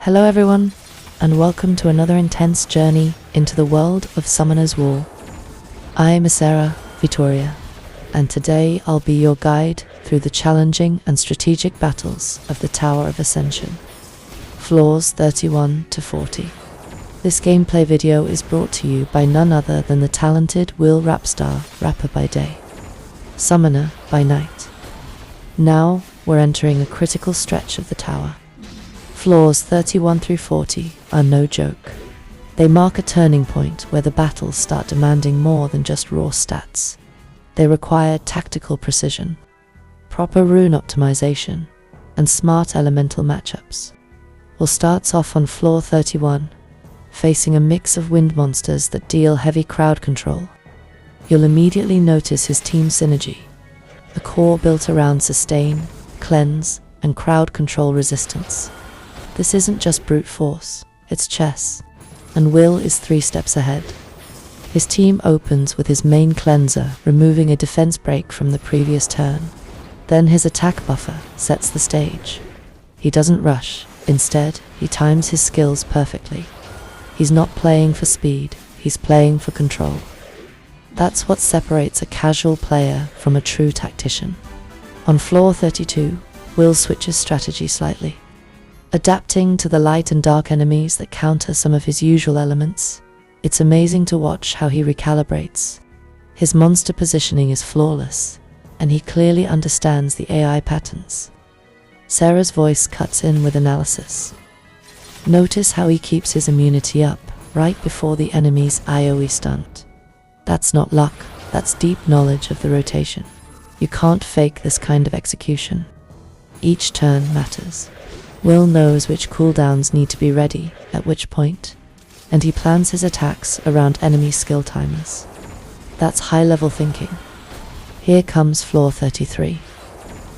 Hello everyone, and welcome to another intense journey into the world of Summoner's War. I am Sarah Victória, and today I'll be your guide through the challenging and strategic battles of the Tower of Ascension. Floors 31 to 40. This gameplay video is brought to you by none other than the talented Will Rapstar, rapper by day, summoner by night. Now we're entering a critical stretch of the tower. Floors 31 through 40 are no joke. They mark a turning point where the battles start demanding more than just raw stats. They require tactical precision, proper rune optimization, and smart elemental matchups. Will starts off on floor 31, facing a mix of wind monsters that deal heavy crowd control. You'll immediately notice his team synergy, a core built around sustain, cleanse, and crowd control resistance. This isn't just brute force, it's chess, and Will is 3 steps ahead. His team opens with his main cleanser, removing a defense break from the previous turn. Then his attack buffer sets the stage. He doesn't rush, instead, he times his skills perfectly. He's not playing for speed, he's playing for control. That's what separates a casual player from a true tactician. On floor 32, Will switches strategy slightly. Adapting to the light and dark enemies that counter some of his usual elements, it's amazing to watch how he recalibrates. His monster positioning is flawless, and he clearly understands the AI patterns. Sarah's voice cuts in with analysis. Notice how he keeps his immunity up right before the enemy's AoE stunt. That's not luck, that's deep knowledge of the rotation. You can't fake this kind of execution. Each turn matters. Will knows which cooldowns need to be ready at which point, and he plans his attacks around enemy skill timers. That's high-level thinking. Here comes floor 33.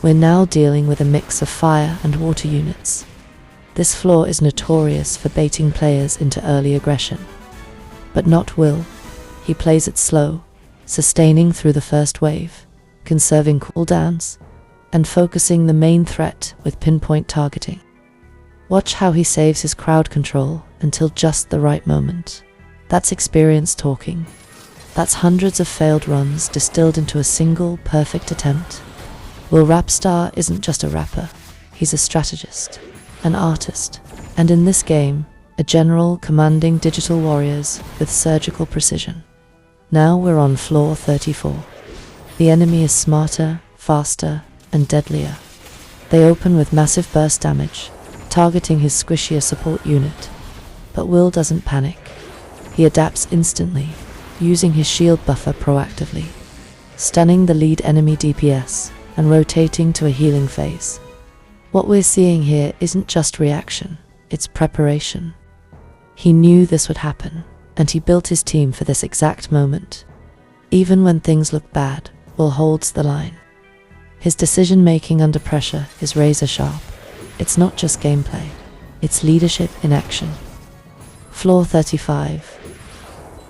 We're now dealing with a mix of fire and water units. This floor is notorious for baiting players into early aggression. But not Will. He plays it slow, sustaining through the first wave, conserving cooldowns, and focusing the main threat with pinpoint targeting. Watch how he saves his crowd control until just the right moment. That's experience talking. That's hundreds of failed runs distilled into a single perfect attempt. Will Rapstar isn't just a rapper, he's a strategist, an artist, and in this game, a general commanding digital warriors with surgical precision. Now we're on floor 34. The enemy is smarter, faster, and deadlier. They open with massive burst damage, targeting his squishier support unit. But Will doesn't panic. He adapts instantly, using his shield buffer proactively, stunning the lead enemy DPS and rotating to a healing phase. What we're seeing here isn't just reaction, it's preparation. He knew this would happen, and he built his team for this exact moment. Even when things look bad, Will holds the line. His decision-making under pressure is razor-sharp. It's not just gameplay, it's leadership in action. Floor 35.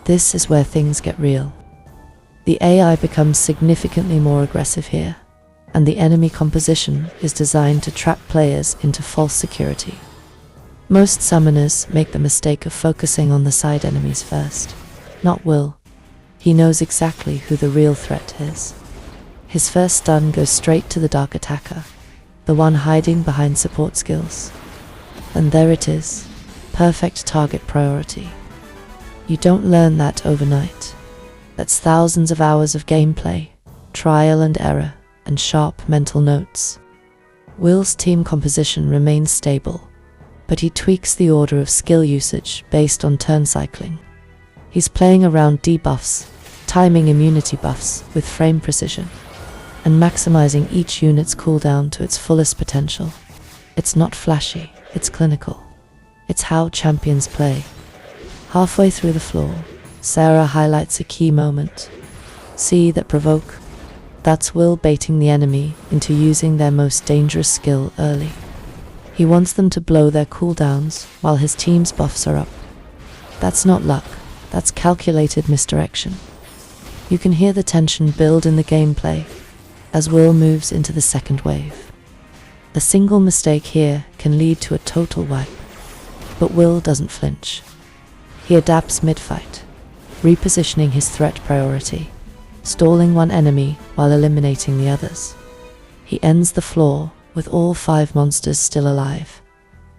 This is where things get real. The AI becomes significantly more aggressive here, and the enemy composition is designed to trap players into false security. Most summoners make the mistake of focusing on the side enemies first. Not Will. He knows exactly who the real threat is. His first stun goes straight to the dark attacker, the one hiding behind support skills. And there it is, perfect target priority. You don't learn that overnight. That's thousands of hours of gameplay, trial and error, and sharp mental notes. Will's team composition remains stable, but he tweaks the order of skill usage based on turn cycling. He's playing around debuffs, timing immunity buffs with frame precision, and maximizing each unit's cooldown to its fullest potential. It's not flashy, it's clinical. It's how champions play. Halfway through the floor, Sarah highlights a key moment. See that provoke? That's Will baiting the enemy into using their most dangerous skill early. He wants them to blow their cooldowns while his team's buffs are up. That's not luck, that's calculated misdirection. You can hear the tension build in the gameplay as Will moves into the second wave. A single mistake here can lead to a total wipe. But Will doesn't flinch. He adapts mid-fight, repositioning his threat priority, stalling one enemy while eliminating the others. He ends the floor with all 5 monsters still alive,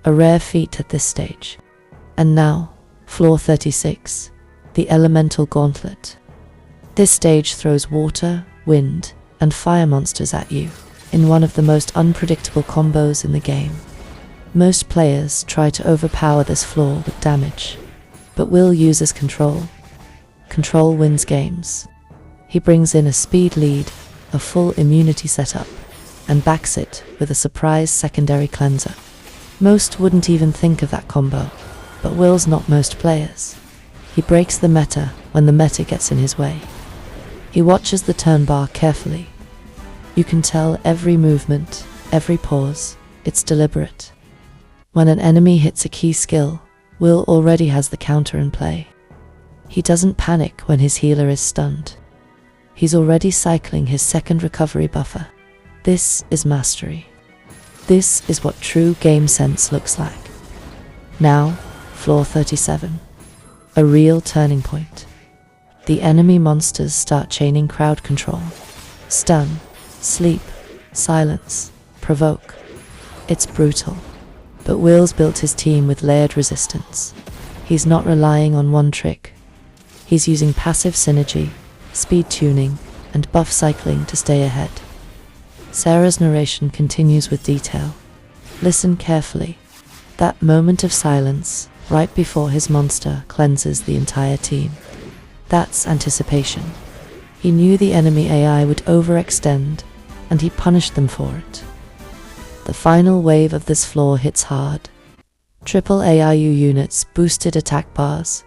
a rare feat at this stage. And now, floor 36, the Elemental Gauntlet. This stage throws water, wind, and fire monsters at you in one of the most unpredictable combos in the game. Most players try to overpower this floor with damage, but Will uses control. Control wins games. He brings in a speed lead, a full immunity setup, and backs it with a surprise secondary cleanser. Most wouldn't even think of that combo, but Will's not most players. He breaks the meta when the meta gets in his way. He watches the turn bar carefully. You can tell every movement, every pause, it's deliberate. When an enemy hits a key skill, Will already has the counter in play. He doesn't panic when his healer is stunned. He's already cycling his second recovery buffer. This is mastery. This is what true game sense looks like. Now, floor 37. A real turning point. The enemy monsters start chaining crowd control. Stun, sleep, silence, provoke. It's brutal. But Will's built his team with layered resistance. He's not relying on one trick. He's using passive synergy, speed tuning, and buff cycling to stay ahead. Sarah's narration continues with detail. Listen carefully. That moment of silence, right before his monster cleanses the entire team. That's anticipation. He knew the enemy AI would overextend, and he punished them for it. The final wave of this floor hits hard. Triple AIU units boosted attack bars.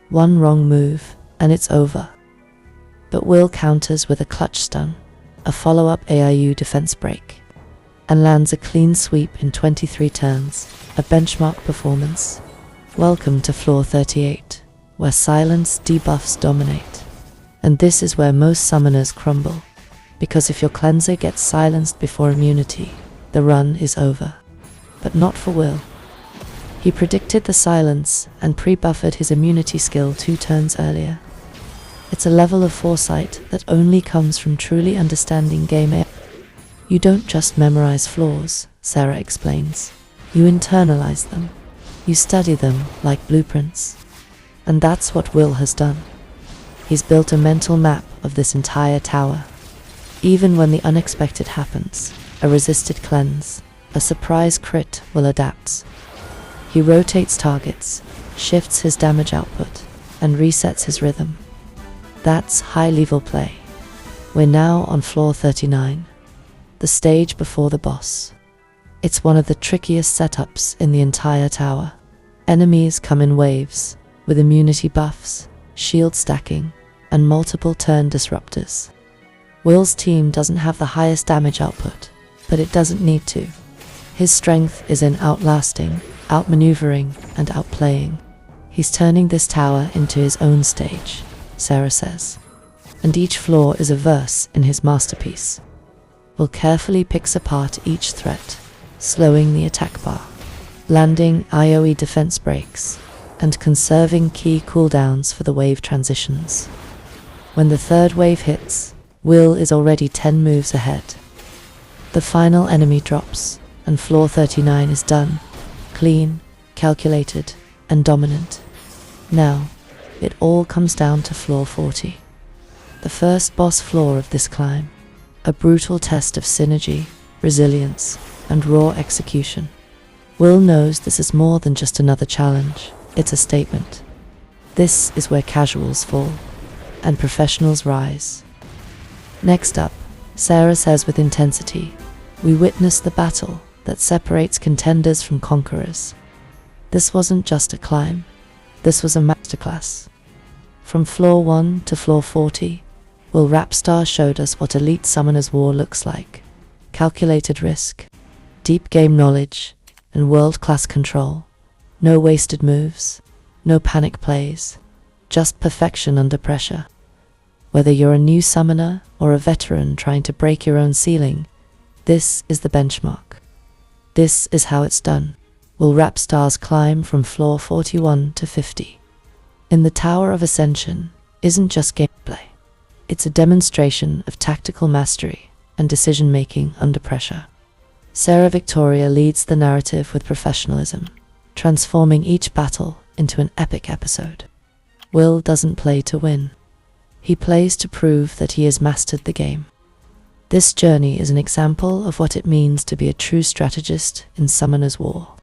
One wrong move, and it's over. But Will counters with a clutch stun, a follow-up AIU defense break, and lands a clean sweep in 23 turns, a benchmark performance. Welcome to floor 38, where silence debuffs dominate. And this is where most summoners crumble, because if your cleanser gets silenced before immunity, the run is over. But not for Will. He predicted the silence and pre-buffered his immunity skill 2 turns earlier. It's a level of foresight that only comes from truly understanding game AI. You don't just memorize flaws, Sarah explains. You internalize them. You study them like blueprints. And that's what Will has done. He's built a mental map of this entire tower. Even when the unexpected happens, a resisted cleanse, a surprise crit, Will adapts. He rotates targets, shifts his damage output, and resets his rhythm. That's high-level play. We're now on floor 39, the stage before the boss. It's one of the trickiest setups in the entire tower. Enemies come in waves, with immunity buffs, shield stacking, and multiple turn disruptors. Will's team doesn't have the highest damage output, but it doesn't need to. His strength is in outlasting, outmaneuvering, and outplaying. He's turning this tower into his own stage, Sarah says. And each floor is a verse in his masterpiece. Will carefully picks apart each threat, slowing the attack bar, landing IOE defense breaks, and conserving key cooldowns for the wave transitions. When the third wave hits, Will is already 10 moves ahead. The final enemy drops, and floor 39 is done. Clean, calculated, and dominant. Now, it all comes down to floor 40. The first boss floor of this climb. A brutal test of synergy, resilience, and raw execution. Will knows this is more than just another challenge. It's a statement. This is where casuals fall, and professionals rise. Next up, Sarah says with intensity, we witness the battle that separates contenders from conquerors. This wasn't just a climb, this was a masterclass. From floor 1 to floor 40, Will Rapstar showed us what elite summoner's war looks like. Calculated risk, deep game knowledge, and world-class control. No wasted moves, no panic plays, just perfection under pressure. Whether you're a new summoner or a veteran trying to break your own ceiling, this is the benchmark. This is how it's done. will rap stars climb from floor 41 to 50. In the Tower of Ascension isn't just gameplay. It's a demonstration of tactical mastery and decision-making under pressure. Sarah Victória leads the narrative with professionalism, transforming each battle into an epic episode. Will doesn't play to win. He plays to prove that he has mastered the game. This journey is an example of what it means to be a true strategist in Summoner's War.